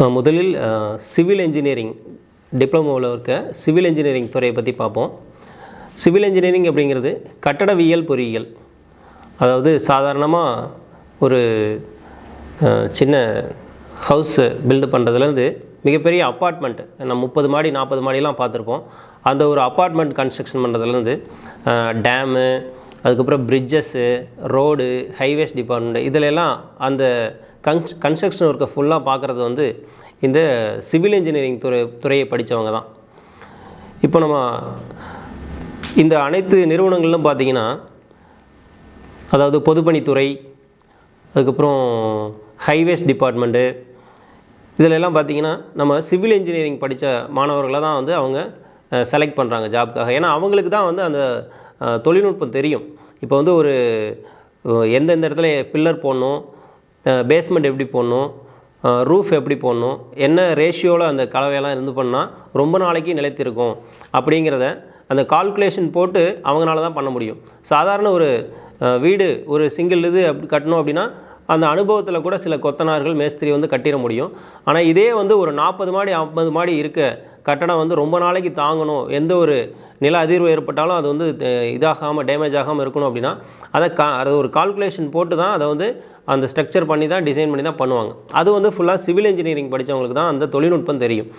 முதலில் civil engineering டிப்ளமோவில் இருக்க civil engineering துறையை பற்றி பார்ப்போம். சிவில் இன்ஜினியரிங் அப்படிங்கிறது கட்டடவியல் பொறியியல். அதாவது சாதாரணமாக ஒரு சின்ன ஹவுஸ் பில்டு பண்ணுறதுலேருந்து மிகப்பெரிய அப்பார்ட்மெண்ட், நம்ம 30 மாடி 40 மாடிலாம் பார்த்துருப்போம். அந்த ஒரு அப்பார்ட்மெண்ட் கன்ஸ்ட்ரக்ஷன் பண்ணுறதுலேருந்து டேமு, அதுக்கப்புறம் பிரிட்ஜஸ்ஸு, ரோடு, ஹைவேஸ் டிபார்ட்மெண்ட், இதிலெல்லாம் அந்த கன்ஸ்ட்ரக்ஷன் ஒர்க்கை ஃபுல்லாக பார்க்குறது வந்து இந்த சிவில் இன்ஜினியரிங் துறையை படித்தவங்க தான். இப்போ நம்ம இந்த அனைத்து நிறுவனங்களிலும் பார்த்திங்கன்னா, அதாவது பொதுப்பணித்துறை, அதுக்கப்புறம் ஹைவேஸ் டிபார்ட்மெண்ட்டு, இதிலெல்லாம் பார்த்திங்கன்னா நம்ம சிவில் இன்ஜினியரிங் படித்த மாணவர்களை தான் வந்து அவங்க செலக்ட் பண்ணுறாங்க ஜாப்க்காக. ஏன்னா அவங்களுக்கு தான் வந்து அந்த தொழில்நுட்பம் தெரியும். இப்போ வந்து ஒரு எந்தெந்த இடத்துல பில்லர் போடணும், பேஸ்மெண்ட் எப்படி போடணும், ரூஃப் எப்படி போடணும், என்ன ரேஷியோவில் அந்த கலவையெல்லாம் இருந்து பண்ணால் ரொம்ப நாளைக்கு நிலைத்திருக்கும் அப்படிங்கிறத அந்த கால்குலேஷன் போட்டு அவங்களால தான் பண்ண முடியும். சாதாரண ஒரு வீடு ஒரு சிங்கிள் இது கட்டணும் அப்படின்னா அந்த அனுபவத்தில் கூட சில கொத்தனார்கள், மேஸ்திரி வந்து கட்டிட முடியும். ஆனால் இதே வந்து ஒரு 40 மாடி 50 மாடி இருக்க கட்டடம் வந்து ரொம்ப நாளைக்கு தாங்கணும், எந்த ஒரு நில அதிர்வு ஏற்பட்டாலும் அது வந்து இதாகாமல் டேமேஜ் ஆகாமல் இருக்கணும் அப்படின்னா அதை ஒரு கால்குலேஷன் போட்டு தான் அதை வந்து அந்த ஸ்ட்ரக்சர் பண்ணி தான் டிசைன் பண்ணி தான் பண்ணுவாங்க. அது வந்து ஃபுல்லாக சிவில் இன்ஜினியரிங் படித்தவங்களுக்கு தான் அந்த தொழில்நுட்பம் தெரியும்.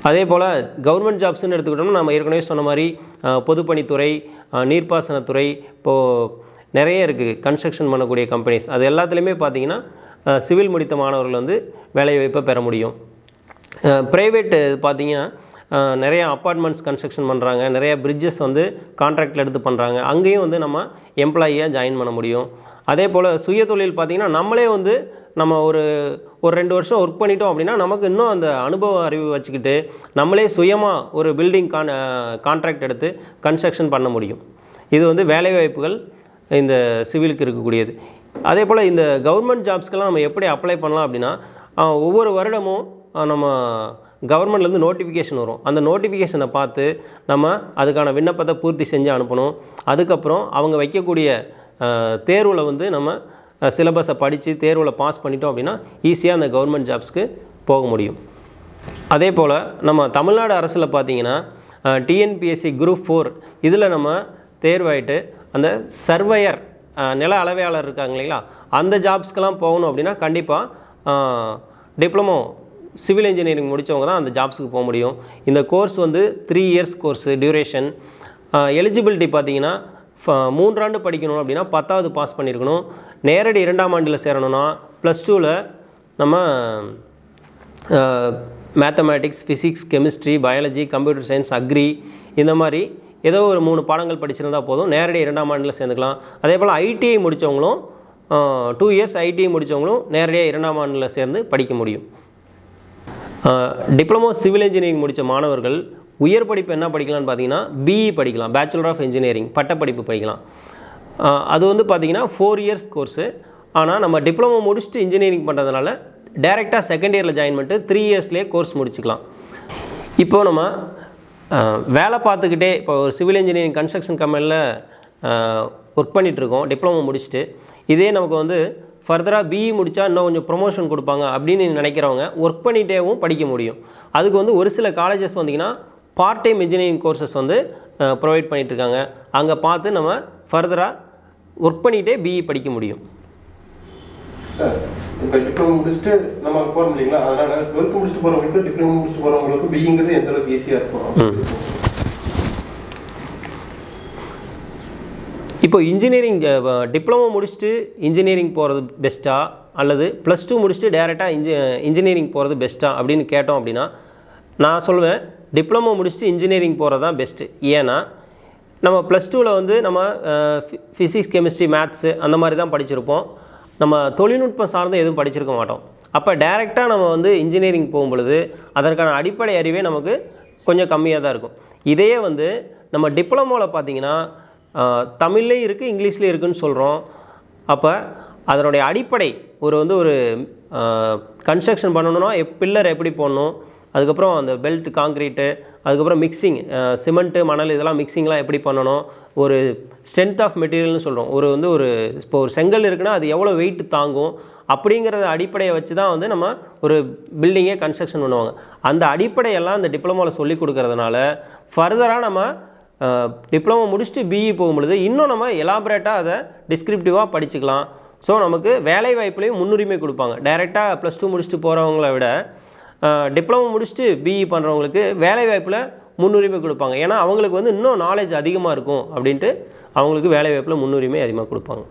அதே போல் கவர்மெண்ட் ஜாப்ஸ்ன்னு எடுத்துக்கிட்டோம்னா நம்ம ஏற்கனவே சொன்ன மாதிரி பொதுப்பணித்துறை, நீர்ப்பாசனத்துறை, இப்போது நிறைய இருக்குது கன்ஸ்ட்ரக்ஷன் பண்ணக்கூடிய கம்பெனிஸ். அது எல்லாத்துலேயுமே பார்த்திங்கன்னா சிவில் முடித்த மாணவர்கள் வந்து வேலைவாய்ப்பை பெற முடியும். ப்ரைவேட்டு பார்த்திங்கன்னா நிறையா அப்பார்ட்மெண்ட்ஸ் கன்ஸ்ட்ரக்ஷன் பண்ணுறாங்க, நிறையா பிரிட்ஜஸ் வந்து கான்ட்ராக்டில் எடுத்து பண்ணுறாங்க. அங்கேயும் வந்து நம்ம எம்ப்ளாயியாக ஜாயின் பண்ண முடியும். அதே போல் சுய தொழில் பார்த்திங்கன்னா நம்மளே வந்து நம்ம ஒரு 2 வருஷம் ஒர்க் பண்ணிட்டோம் அப்படின்னா நமக்கு இன்னும் அந்த அனுபவ அறிவு வச்சுக்கிட்டு நம்மளே சுயமாக ஒரு பில்டிங் கான்ட்ராக்ட் எடுத்து கன்ஸ்ட்ரக்ஷன் பண்ண முடியும். இது வந்து வேலைவாய்ப்புகள் இந்த சிவிலுக்கு இருக்கக்கூடியது. அதே போல் இந்த கவர்மெண்ட் ஜாப்ஸ்க்கெல்லாம் நம்ம எப்படி அப்ளை பண்ணலாம் அப்படின்னா, ஒவ்வொரு வருடமும் நம்ம கவர்மெண்ட்லேருந்து நோட்டிஃபிகேஷன் வரும். அந்த நோட்டிஃபிகேஷனை பார்த்து நம்ம அதுக்கான விண்ணப்பத்தை பூர்த்தி செஞ்சு அனுப்பணும். அதுக்கப்புறம் அவங்க வைக்கக்கூடிய தேர்வில் வந்து நம்ம சிலபஸை படித்து தேர்வில் பாஸ் பண்ணிட்டோம் அப்படின்னா ஈஸியாக அந்த கவர்மெண்ட் ஜாப்ஸ்க்கு போக முடியும். அதே போல் நம்ம தமிழ்நாடு அரசில் பார்த்திங்கன்னா டிஎன்பிஎஸ்சி குரூப் 4 இதில் நம்ம தேர்வாயிட்டு அந்த சர்வையர், நில அளவையாளர் இருக்காங்க இல்லைங்களா, அந்த ஜாப்ஸ்க்கெல்லாம் போகணும் அப்படின்னா கண்டிப்பாக டிப்ளமோ சிவில் இன்ஜினியரிங் முடித்தவங்க தான் அந்த ஜாப்ஸுக்கு போக முடியும். இந்த கோர்ஸ் வந்து 3 இயர்ஸ் கோர்ஸு டியூரேஷன். எலிஜிபிலிட்டி பார்த்திங்கன்னா 3 ஆண்டு படிக்கணும் அப்படின்னா 10வது பாஸ் பண்ணியிருக்கணும். நேரடி 2ஆம் ஆண்டில் சேரணும்னா +2ல் நம்ம mathematics, physics, chemistry, biology, computer science, agri இந்த மாதிரி ஏதோ ஒரு 3 பாடங்கள் படிச்சிருந்தால் போதும், நேரடி 2ஆம் ஆண்டில் சேர்ந்துக்கலாம். அதே போல் ஐடிஐ முடித்தவங்களும் 2 இயர்ஸ் ஐடிஐ முடித்தவங்களும் நேரடியாக 2ஆம் ஆண்டில் சேர்ந்து படிக்க முடியும். டிப்ளமோ சிவில் இன்ஜினியரிங் முடித்த மாணவர்கள் உயர் படிப்பு என்ன படிக்கலாம்னு பார்த்தீங்கன்னா பிஇ படிக்கலாம், பேச்சுலர் ஆஃப் இன்ஜினியரிங் பட்டப்படிப்பு படிக்கலாம். அது வந்து பார்த்திங்கன்னா 4 இயர்ஸ் கோர்ஸு. ஆனால் நம்ம டிப்ளமோ முடிச்சுட்டு இன்ஜினியரிங் பண்ணுறதுனால டைரெக்டாக செகண்ட் இயரில் ஜாயின் பண்ணிட்டு 3 இயர்ஸ்லேயே கோர்ஸ் முடிச்சுக்கலாம். இப்போது நம்ம வேலை பார்த்துக்கிட்டே இப்போ ஒரு சிவில் இன்ஜினியரிங் கன்ஸ்ட்ரக்ஷன் கம்பெனியில் ஒர்க் பண்ணிகிட்ருக்கோம் டிப்ளமோ முடிச்சுட்டு. இதே நமக்கு வந்து ஃபர்தராக பிஇ முடித்தா இன்னும் கொஞ்சம் ப்ரொமோஷன் கொடுப்பாங்க அப்படின்னு நினைக்கிறவங்க ஒர்க் பண்ணிகிட்டேவும் படிக்க முடியும். அதுக்கு வந்து ஒரு சில காலேஜஸ் வந்திங்கன்னா பார்ட் டைம் இன்ஜினியரிங் கோர்சஸ் வந்து ப்ரொவைட் பண்ணிகிட்ருக்காங்க. அங்கே பார்த்து நம்ம ஃபர்தராக ஒர்க் பண்ணிகிட்டே பிஇ படிக்க முடியும். இப்போ டிப்ளமோ முடிச்சுட்டு நம்ம போகிறோம் இல்லைங்களா, அதனால் 12th முடிச்சுட்டு போகிறவங்களுக்கு டிப்ளமோ முடிச்சுட்டு போகிறவங்களுக்கு பிஇங்கிறது எந்த அளவுக்கு ஈஸியாக இருக்கும்? இப்போ இன்ஜினியரிங் டிப்ளமோ முடிச்சுட்டு இன்ஜினியரிங் போகிறது பெஸ்ட்டா அல்லது +2 முடிச்சுட்டு டேரெக்டாக இன்ஜினியரிங் போகிறது பெஸ்ட்டா அப்படின்னு கேட்டோம் அப்படின்னா நான் சொல்லுவேன் டிப்ளமோ முடிச்சுட்டு இன்ஜினியரிங் போகிறது தான் பெஸ்ட்டு. ஏன்னா நம்ம +2ல் வந்து நம்ம ஃபிசிக்ஸ், கெமிஸ்ட்ரி, மேத்ஸு அந்த மாதிரி தான் படிச்சிருப்போம். நம்ம தொழில்நுட்பம் சார்ந்து எதுவும் படிச்சிருக்க மாட்டோம். அப்போ டைரெக்டாக நம்ம வந்து இன்ஜினியரிங் போகும்பொழுது அதற்கான அடிப்படை அறிவே நமக்கு கொஞ்சம் கம்மியாக தான் இருக்கும். இதையே வந்து நம்ம டிப்ளமோவில் பார்த்திங்கன்னா தமிழ்லேயும் இருக்குது, இங்கிலீஷ்லேயும் இருக்குதுன்னு சொல்கிறோம். அப்போ அதனுடைய அடிப்படை ஒரு கன்ஸ்ட்ரக்ஷன் பண்ணணுன்னா பில்லர் எப்படி போடணும், அதுக்கப்புறம் அந்த பெல்ட் காங்க்ரீட்டு, அதுக்கப்புறம் மிக்சிங், சிமெண்ட்டு மணல் இதெல்லாம் மிக்சிங்லாம் எப்படி பண்ணணும், ஒரு ஸ்ட்ரென்த் ஆஃப் மெட்டீரியல்னு சொல்கிறோம். இப்போ ஒரு செங்கல் இருக்குன்னா அது எவ்வளோ வெயிட் தாங்கும் அப்படிங்கிறத அடிப்படையை வச்சு தான் வந்து நம்ம ஒரு பில்டிங்கே கன்ஸ்ட்ரக்ஷன் பண்ணுவாங்க. அந்த அடிப்படையெல்லாம் இந்த டிப்ளமோவில் சொல்லி கொடுக்கறதுனால ஃபர்தராக நம்ம டிப்ளமோ முடிச்சுட்டு பிஇ போகும்பொழுது இன்னும் நம்ம எலாபரேட்டாக அதை டிஸ்கிரிப்டிவாக படிச்சுக்கலாம். ஸோ நமக்கு வேலை வாய்ப்புலையும் முன்னுரிமை கொடுப்பாங்க. டைரெக்டாக +2 முடிச்சுட்டு போகிறவங்கள விட டிப்ளமோ முடிச்சுட்டு பிஇ பண்ணுறவங்களுக்கு வேலை வாய்ப்பில் முன்னுரிமை கொடுப்பாங்க. ஏன்னா அவங்களுக்கு வந்து இன்னும் நாலேஜ் அதிகமாக இருக்கும் அப்படின்ட்டு அவங்களுக்கு வேலை வாய்ப்பில் முன்னுரிமை அதிகமாக கொடுப்பாங்க.